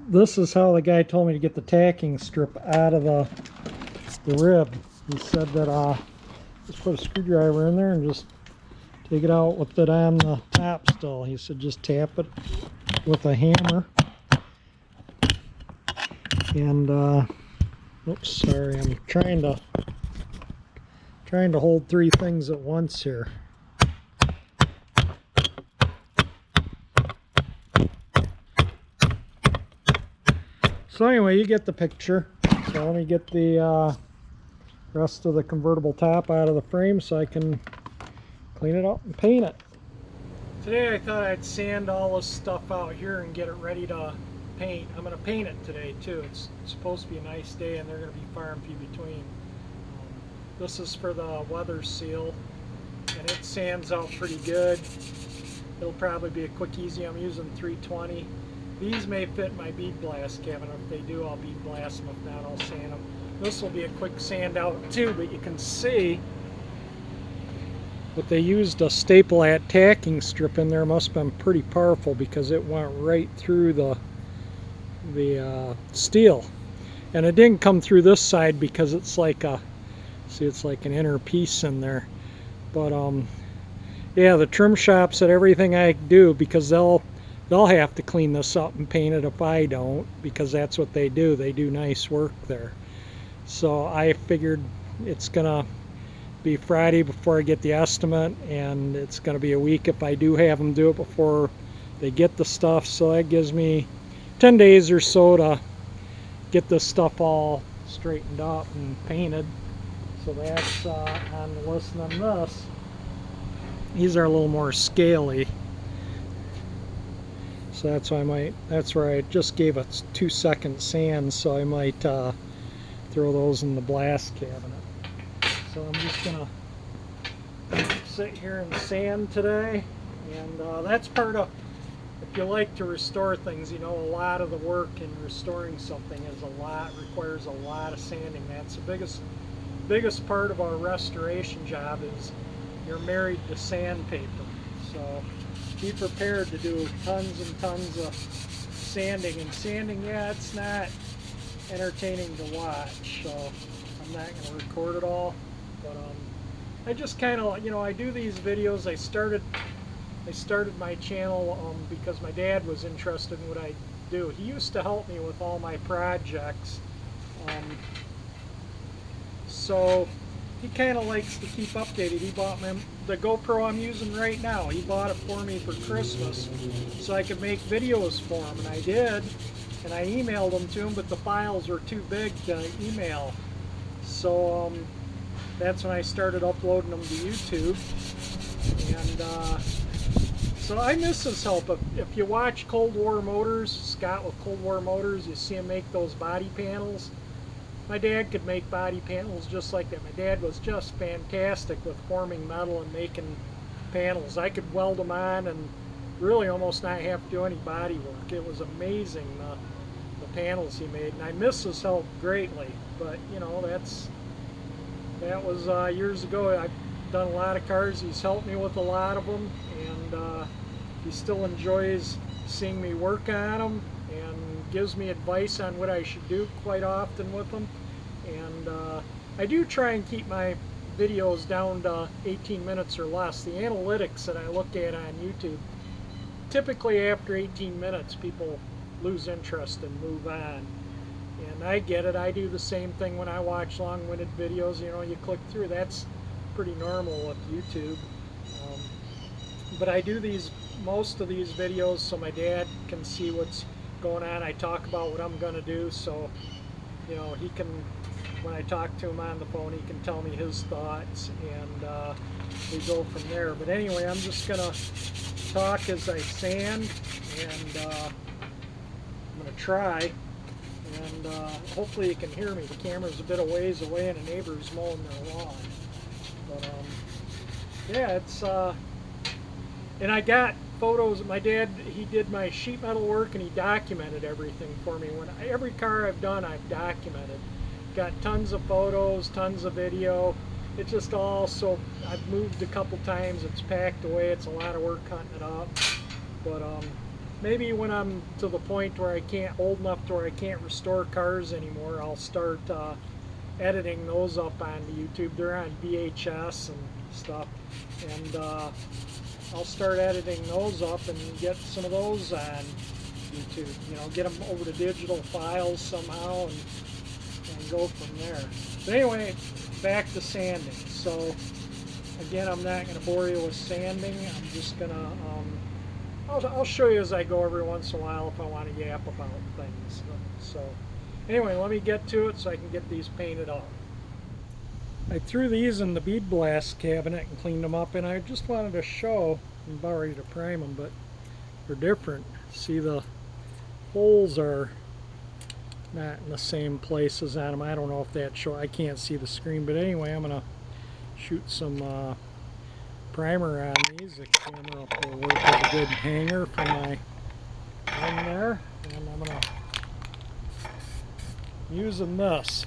this is how the guy told me to get the tacking strip out of the rib. He said that just put a screwdriver in there and just take it out with it on the top still. He said just tap it with a hammer. And oops, sorry, I'm trying to hold three things at once here. So anyway, you get the picture. So let me get the rest of the convertible top out of the frame so I can clean it up and paint it. Today I thought I'd sand all this stuff out here and get it ready to paint. I'm going to paint it today too. It's supposed to be a nice day and they're going to be far and few between. This is for the weather seal and it sands out pretty good. It'll probably be a quick easy. I'm using 320. These may fit my bead blast cabinet. If they do, I'll bead blast them. If not, I'll sand them. This will be a quick sand out too, but you can see but they used a staple at tacking strip in there. Must have been pretty powerful because it went right through the steel, and it didn't come through this side because it's like a, see, it's like an inner piece in there. But yeah, the trim shop said everything I do, because they'll have to clean this up and paint it if I don't, because that's what they do. They do nice work there. So I figured it's gonna be Friday before I get the estimate, and it's gonna be a week if I do have them do it before they get the stuff. So that gives me 10 days or so to get this stuff all straightened up and painted. So that's on the list. On this, these are a little more scaly, so that's why that's where I just gave a 2-second sand, so I might throw those in the blast cabinet. So I'm just gonna sit here and sand today, and that's part of, if you like to restore things, you know, a lot of the work in restoring something requires a lot of sanding. That's the biggest part of our restoration job, is you're married to sandpaper. So be prepared to do tons and tons of sanding. And sanding, yeah, it's not entertaining to watch, so I'm not going to record it all. But I just kind of, you know, I do these videos. I started my channel because my dad was interested in what I do. He used to help me with all my projects. So he kind of likes to keep updated. He bought me the GoPro I'm using right now. He bought it for me for Christmas so I could make videos for him, and I did. And I emailed them to him, but the files were too big to email. So that's when I started uploading them to YouTube. And so I miss his help. If you watch Cold War Motors, Scott with Cold War Motors, you see him make those body panels. My dad could make body panels just like that. My dad was just fantastic with forming metal and making panels. I could weld them on and really almost not have to do any body work. It was amazing, the panels he made, and I miss his help greatly. But you know, that was years ago. I've done a lot of cars. He's helped me with a lot of them, and he still enjoys seeing me work on them, and gives me advice on what I should do quite often with them. And I do try and keep my videos down to 18 minutes or less. The analytics that I look at on YouTube, typically after 18 minutes people lose interest and move on. And I get it. I do the same thing when I watch long-winded videos. You know, you click through. That's pretty normal with YouTube. But I do most of these videos so my dad can see what's going on. I talk about what I'm going to do, so you know, he can, when I talk to him on the phone, he can tell me his thoughts, and we go from there. But anyway, I'm just going to talk as I sand, and I'm going to try, and hopefully you can hear me. The camera's a bit a ways away and a neighbor's mowing their lawn. But yeah, it's and I got photos of my dad. He did my sheet metal work and he documented everything for me. Every car I've done, I've documented. Got tons of photos, tons of video. It's just all, so I've moved a couple times. It's packed away. It's a lot of work cutting it up. But maybe when I'm to the point where I can't, old enough to where I can't restore cars anymore, I'll start editing those up onto YouTube. They're on VHS and stuff, and I'll start editing those up and get some of those on YouTube. You know, get them over to digital files somehow and go from there. But anyway, back to sanding. So again, I'm not going to bore you with sanding. I'm just going to I'll show you as I go every once in a while if I want to yap about things. So anyway, let me get to it so I can get these painted up. I threw these in the bead blast cabinet and cleaned them up, and I just wanted to show, I'm about ready to prime them, but they're different. See, the holes are not in the same places on them. I don't know if that show, I can't see the screen, but anyway, I'm going to shoot some primer on these. The camera will work as a good hanger for my in there, and I'm going to using this.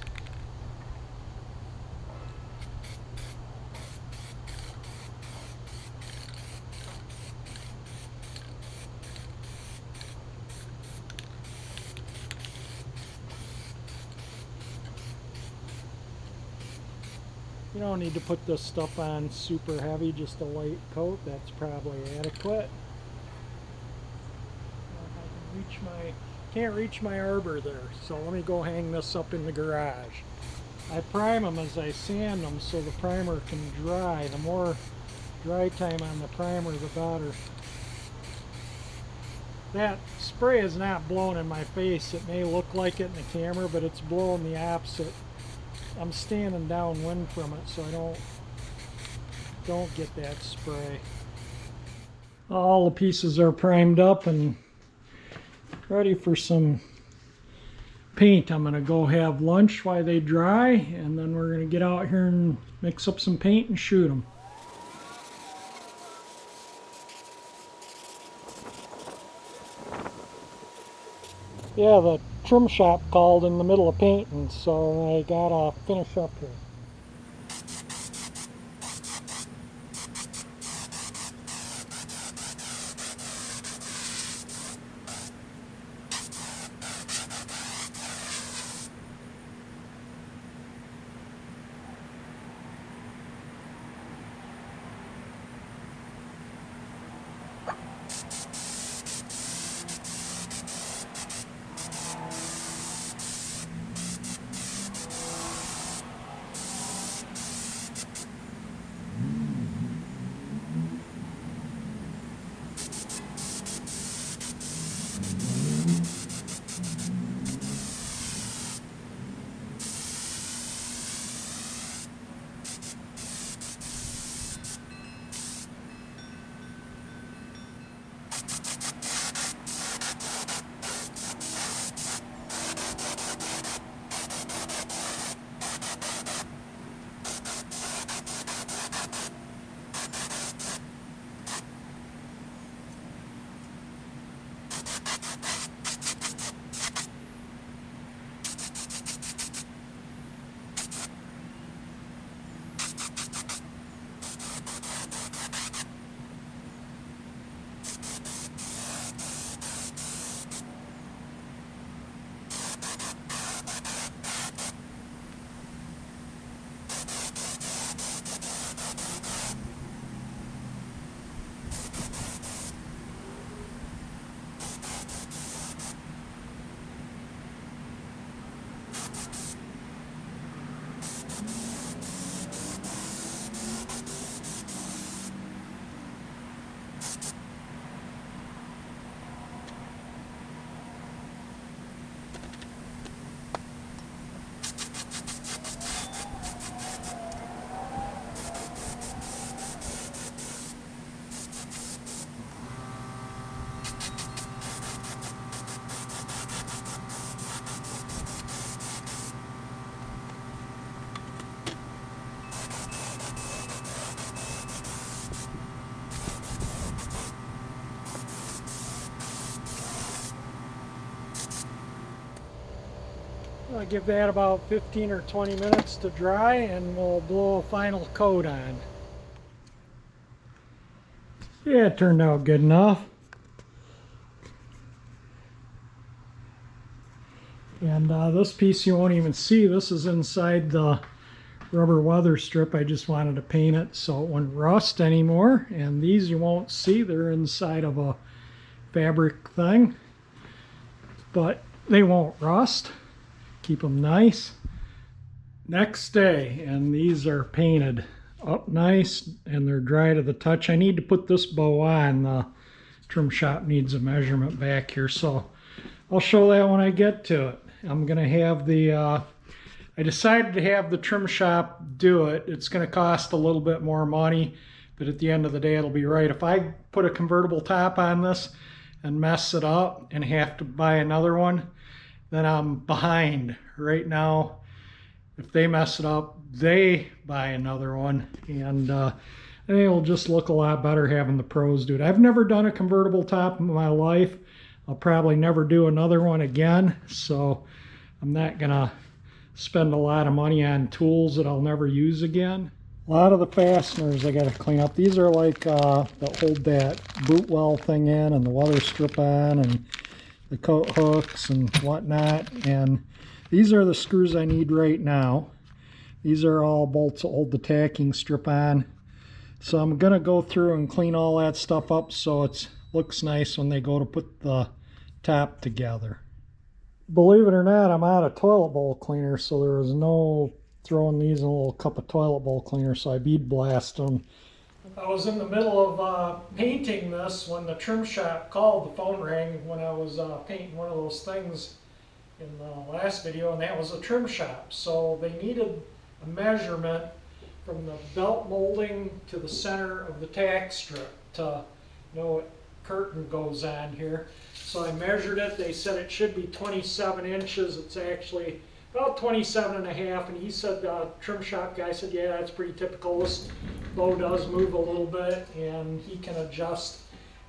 You don't need to put this stuff on super heavy, just a light coat. That's probably adequate. Can't reach my arbor there, so let me go hang this up in the garage. I prime them as I sand them so the primer can dry. The more dry time on the primer, the better. That spray is not blowing in my face. It may look like it in the camera, but it's blowing the opposite. I'm standing downwind from it, so I don't get that spray. All the pieces are primed up and ready for some paint. I'm going to go have lunch while they dry, and then we're going to get out here and mix up some paint and shoot them. Yeah, the trim shop called in the middle of painting, so I gotta finish up here. I'll give that about 15 or 20 minutes to dry, and we'll blow a final coat on. Yeah, it turned out good enough. And this piece you won't even see. This is inside the rubber weather strip. I just wanted to paint it so it wouldn't rust anymore. And these you won't see. They're inside of a fabric thing, but they won't rust. Keep them nice. Next day, and these are painted up nice and they're dry to the touch. I need to put this bow on. The trim shop needs a measurement back here, so I'll show that when I get to it. I'm gonna have the I decided to have the trim shop do it. It's gonna cost a little bit more money, but at the end of the day it'll be right. If I put a convertible top on this and mess it up and have to buy another one, then I'm behind. Right now, if they mess it up, they buy another one, and I think it'll just look a lot better having the pros do it. I've never done a convertible top in my life. I'll probably never do another one again, so I'm not gonna spend a lot of money on tools that I'll never use again. A lot of the fasteners I gotta clean up. These are like that hold that boot well thing in and the weather strip on and the coat hooks and whatnot, and these are the screws I need right now. These are all bolts that hold the tacking strip on. So I'm gonna go through and clean all that stuff up so it looks nice when they go to put the top together. Believe it or not, I'm out of toilet bowl cleaner, so there was no throwing these in a little cup of toilet bowl cleaner, so I bead blast them. I was in the middle of painting this when the trim shop called. The phone rang when I was painting one of those things in the last video, and that was a trim shop. So they needed a measurement from the belt molding to the center of the tack strip to know what curtain goes on here. So I measured it. They said it should be 27 inches. It's actually about 27 and a half, and he said, the trim shop guy said, yeah, that's pretty typical. This bow does move a little bit, and he can adjust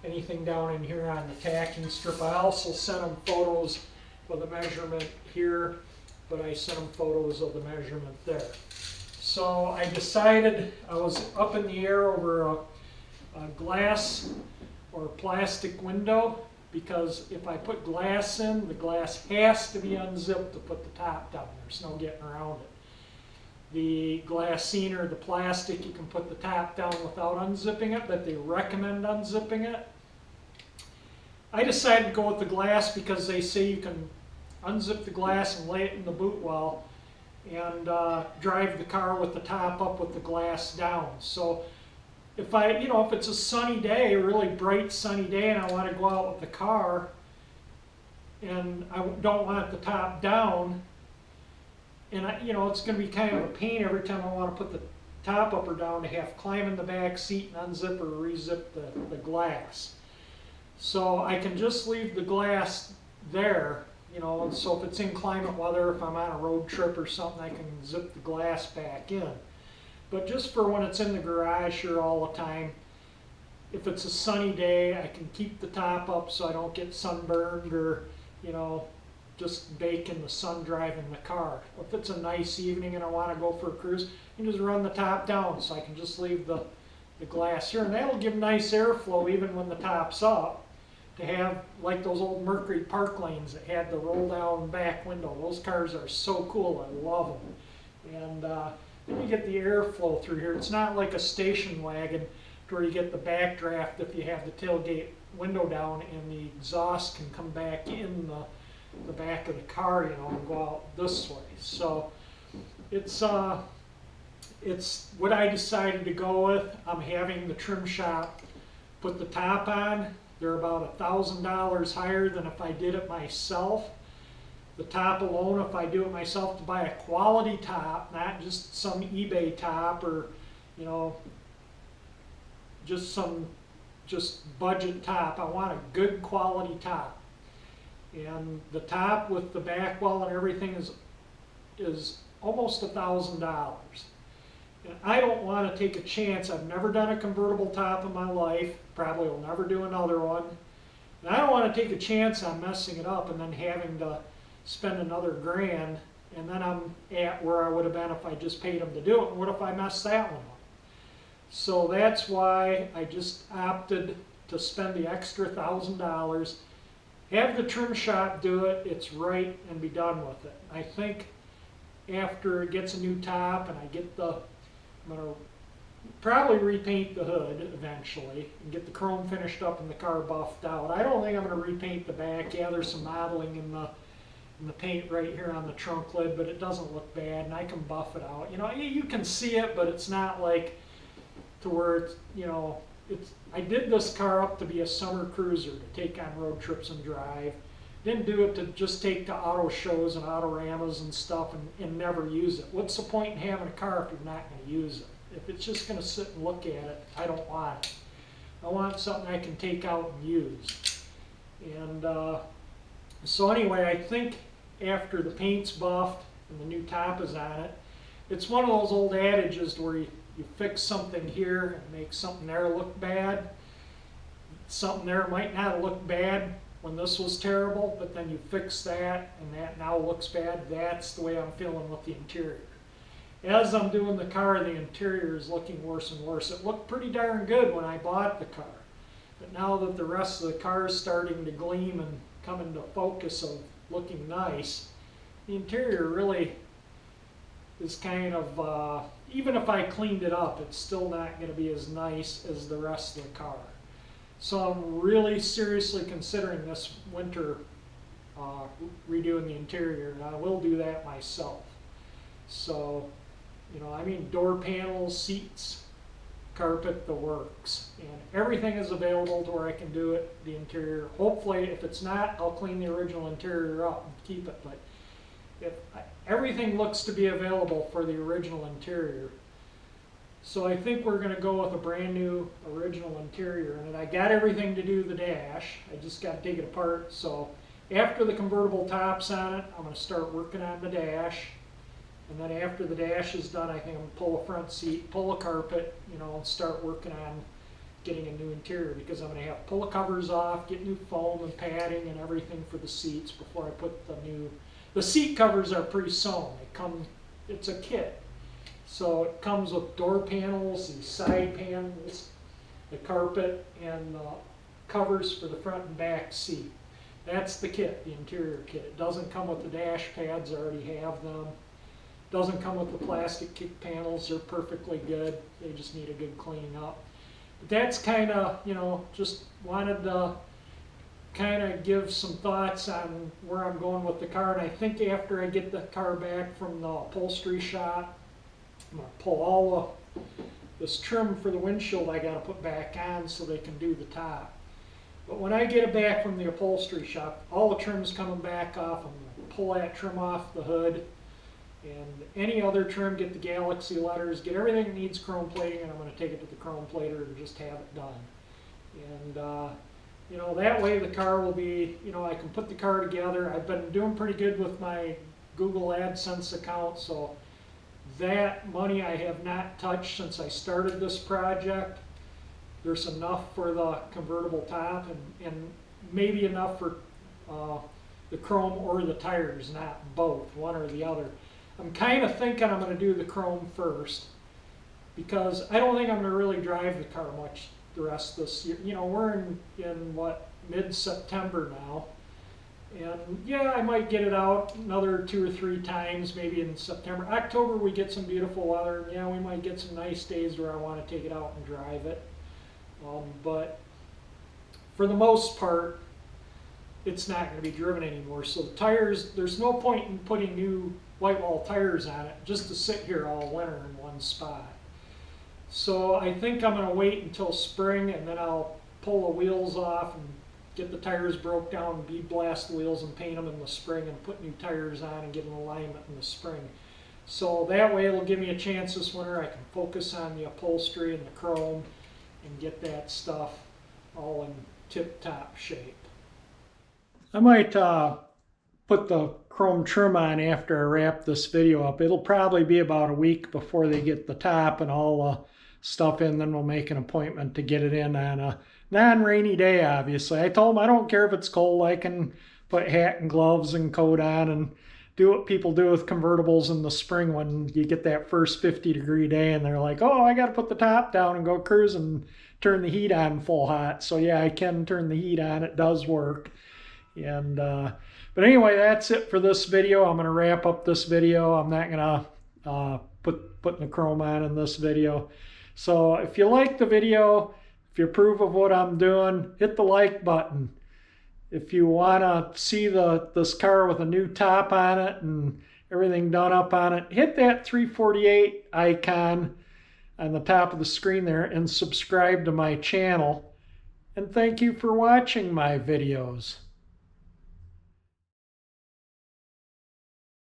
anything down in here on the tacking strip. I also sent him photos of the measurement here, but I sent him photos of the measurement there. So I decided, I was up in the air over a glass or plastic window, because if I put glass in, the glass has to be unzipped to put the top down. There's no getting around it. The glassine or the plastic, you can put the top down without unzipping it, but they recommend unzipping it. I decided to go with the glass because they say you can unzip the glass and lay it in the boot well and drive the car with the top up with the glass down. So if if it's a sunny day, a really bright sunny day, and I want to go out with the car and I don't want the top down, and it's going to be kind of a pain every time I want to put the top up or down to have to climb in the back seat and unzip or rezip the glass. So I can just leave the glass there, so if it's inclement weather, if I'm on a road trip or something, I can zip the glass back in. But just for when it's in the garage here all the time, if it's a sunny day, I can keep the top up so I don't get sunburned or, just bake in the sun driving the car. If it's a nice evening and I want to go for a cruise, you can just run the top down, so I can just leave the glass here. And that'll give nice airflow even when the top's up, to have like those old Mercury Park lanes that had the roll down back window. Those cars are so cool, I love them. And then you get the airflow through here. It's not like a station wagon where you get the backdraft if you have the tailgate window down and the exhaust can come back in the back of the car, and go out this way. So it's what I decided to go with. I'm having the trim shop put the top on. They're about $1,000 higher than if I did it myself. The top alone, if I do it myself, to buy a quality top, not just some eBay top or, just budget top. I want a good quality top. And the top with the back wall and everything is almost $1,000. And I don't want to take a chance. I've never done a convertible top in my life. Probably will never do another one. And I don't want to take a chance on messing it up and then having to spend another grand, and then I'm at where I would have been if I just paid them to do it. And what if I mess that one up? So that's why I just opted to spend the extra $1,000 have the trim shop do it, it's right, and be done with it. I think after it gets a new top and I get the, I'm going to probably repaint the hood eventually and get the chrome finished up and the car buffed out. I don't think I'm going to repaint the back. Yeah, there's some modeling in the paint right here on the trunk lid, but it doesn't look bad, and I can buff it out. You know, you can see it, but it's not like to where it's, you know, it's. I did this car up to be a summer cruiser to take on road trips and drive. Didn't do it to just take to auto shows and autoramas and stuff and never use it. What's the point in having a car if you're not going to use it? If it's just going to sit and look at it, I don't want it. I want something I can take out and use. And so anyway, I think after the paint's buffed and the new top is on it, it's one of those old adages where you fix something here and make something there look bad. Something there might not look bad when this was terrible, but then you fix that and that now looks bad. That's the way I'm feeling with the interior. As I'm doing the car, the interior is looking worse and worse. It looked pretty darn good when I bought the car, but now that the rest of the car is starting to gleam and come into focus of looking nice, the interior really is kind of, even if I cleaned it up, it's still not going to be as nice as the rest of the car. So I'm really seriously considering this winter redoing the interior, and I will do that myself. So, you know, I mean, door panels, seats, carpet, the works, and everything is available to where I can do it, the interior. Hopefully, if it's not, I'll clean the original interior up and keep it, but if everything looks to be available for the original interior. So I think we're going to go with a brand new original interior, and I got everything to do the dash. I just got to take it apart. So after the convertible top's on it, I'm going to start working on the dash. And then after the dash is done, I think I'm going to pull a front seat, pull a carpet, you know, and start working on getting a new interior, because I'm going to have to pull the covers off, get new foam and padding and everything for the seats before I put the new. The seat covers are pre-sewn. It's a kit. So it comes with door panels, these side panels, the carpet, and the covers for the front and back seat. That's the kit, the interior kit. It doesn't come with the dash pads, I already have them. Doesn't come with the plastic kick panels, they're perfectly good. They just need a good cleaning up. But that's kind of, you know, just wanted to kind of give some thoughts on where I'm going with the car. And I think after I get the car back from the upholstery shop, I'm going to pull all this trim for the windshield I got to put back on so they can do the top. But when I get it back from the upholstery shop, all the trim's coming back off. I'm going to pull that trim off the hood. And any other trim, get the Galaxie letters, get everything that needs chrome plating, and I'm going to take it to the chrome plater and just have it done. And, you know, that way the car will be, you know, I can put the car together. I've been doing pretty good with my Google AdSense account, so that money I have not touched since I started this project. There's enough for the convertible top and maybe enough for the chrome or the tires, not both, one or the other. I'm kind of thinking I'm going to do the chrome first, because I don't think I'm going to really drive the car much the rest of this year. You know, we're in what, mid-September now, and yeah, I might get it out another 2 or 3 times, maybe in September. October we get some beautiful weather, and yeah, we might get some nice days where I want to take it out and drive it. But for the most part, it's not going to be driven anymore. So the tires, there's no point in putting new white wall tires on it just to sit here all winter in one spot. So I think I'm going to wait until spring, and then I'll pull the wheels off and get the tires broke down and bead blast the wheels and paint them in the spring and put new tires on and get an alignment in the spring. So that way it'll give me a chance this winter. I can focus on the upholstery and the chrome and get that stuff all in tip-top shape. I might put the chrome trim on after I wrap this video up. It'll probably be about a week before they get the top and all the stuff in, then we'll make an appointment to get it in on a non-rainy day, obviously. I told them I don't care if it's cold, I can put hat and gloves and coat on and do what people do with convertibles in the spring when you get that first 50-degree day and they're like, oh, I got to put the top down and go cruise and turn the heat on full hot. So yeah, I can turn the heat on, it does work. And but anyway, that's it for this video. I'm going to wrap up this video. I'm not going to put the chrome on in this video. So if you like the video, if you approve of what I'm doing, hit the like button. If you want to see this car with a new top on it and everything done up on it, hit that 348 icon on the top of the screen there and subscribe to my channel. And thank you for watching my videos.